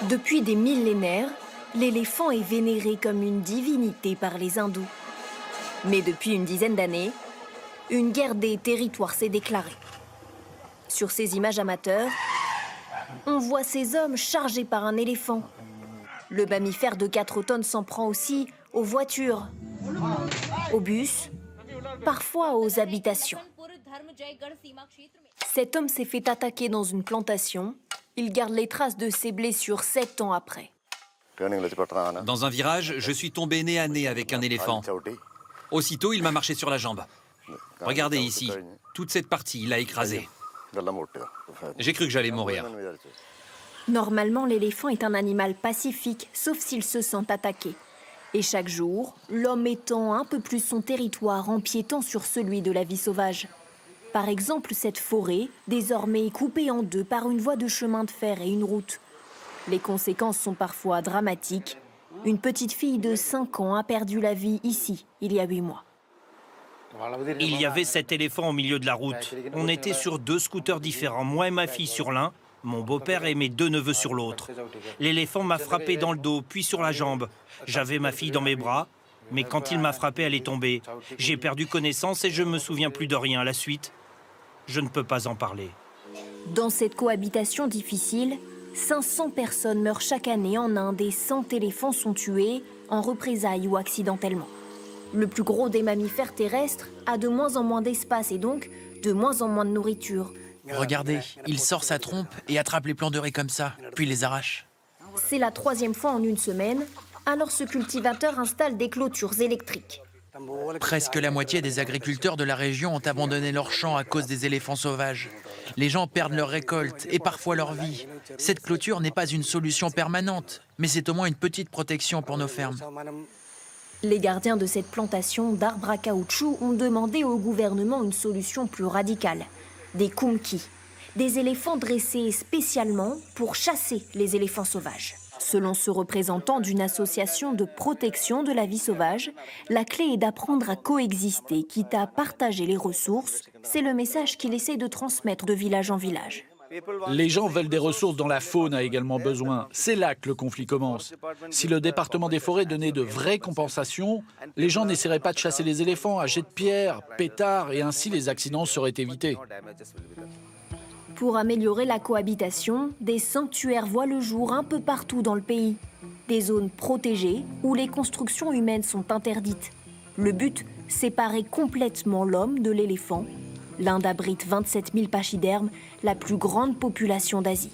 Depuis des millénaires, l'éléphant est vénéré comme une divinité par les hindous. Mais depuis une dizaine d'années, une guerre des territoires s'est déclarée. Sur ces images amateurs, on voit ces hommes chargés par un éléphant. Le mammifère de 4 tonnes s'en prend aussi aux voitures, aux bus, parfois aux habitations. Cet homme s'est fait attaquer dans une plantation. Il garde les traces de ses blessures 7 ans après. Dans un virage, je suis tombé nez à nez avec un éléphant. Aussitôt, il m'a marché sur la jambe. Regardez ici, toute cette partie, il a écrasé. J'ai cru que j'allais mourir. Normalement, l'éléphant est un animal pacifique, sauf s'il se sent attaqué. Et chaque jour, l'homme étend un peu plus son territoire empiétant sur celui de la vie sauvage. Par exemple, cette forêt, désormais coupée en deux par une voie de chemin de fer et une route. Les conséquences sont parfois dramatiques. Une petite fille de 5 ans a perdu la vie ici, il y a 8 mois. Il y avait cet éléphant au milieu de la route. On était sur 2 scooters différents, moi et ma fille sur l'un, mon beau-père et mes 2 neveux sur l'autre. L'éléphant m'a frappé dans le dos, puis sur la jambe. J'avais ma fille dans mes bras, mais quand il m'a frappé, elle est tombée. J'ai perdu connaissance et je ne me souviens plus de rien. La suite, je ne peux pas en parler. Dans cette cohabitation difficile, 500 personnes meurent chaque année en Inde et 100 éléphants sont tués en représailles ou accidentellement. Le plus gros des mammifères terrestres a de moins en moins d'espace et donc de moins en moins de nourriture. Regardez, il sort sa trompe et attrape les plants de riz comme ça, puis les arrache. C'est la 3e fois en une semaine, alors ce cultivateur installe des clôtures électriques. Presque la moitié des agriculteurs de la région ont abandonné leurs champs à cause des éléphants sauvages. Les gens perdent leur récolte et parfois leur vie. Cette clôture n'est pas une solution permanente, mais c'est au moins une petite protection pour nos fermes. Les gardiens de cette plantation d'arbres à caoutchouc ont demandé au gouvernement une solution plus radicale. Des kumquis, des éléphants dressés spécialement pour chasser les éléphants sauvages. Selon ce représentant d'une association de protection de la vie sauvage, la clé est d'apprendre à coexister, quitte à partager les ressources. C'est le message qu'il essaie de transmettre de village en village. Les gens veulent des ressources dont la faune a également besoin. C'est là que le conflit commence. Si le département des forêts donnait de vraies compensations, les gens n'essaieraient pas de chasser les éléphants à jets de pierre, pétards, et ainsi les accidents seraient évités. Pour améliorer la cohabitation, des sanctuaires voient le jour un peu partout dans le pays. Des zones protégées où les constructions humaines sont interdites. Le but, séparer complètement l'homme de l'éléphant. L'Inde abrite 27 000 pachydermes, la plus grande population d'Asie.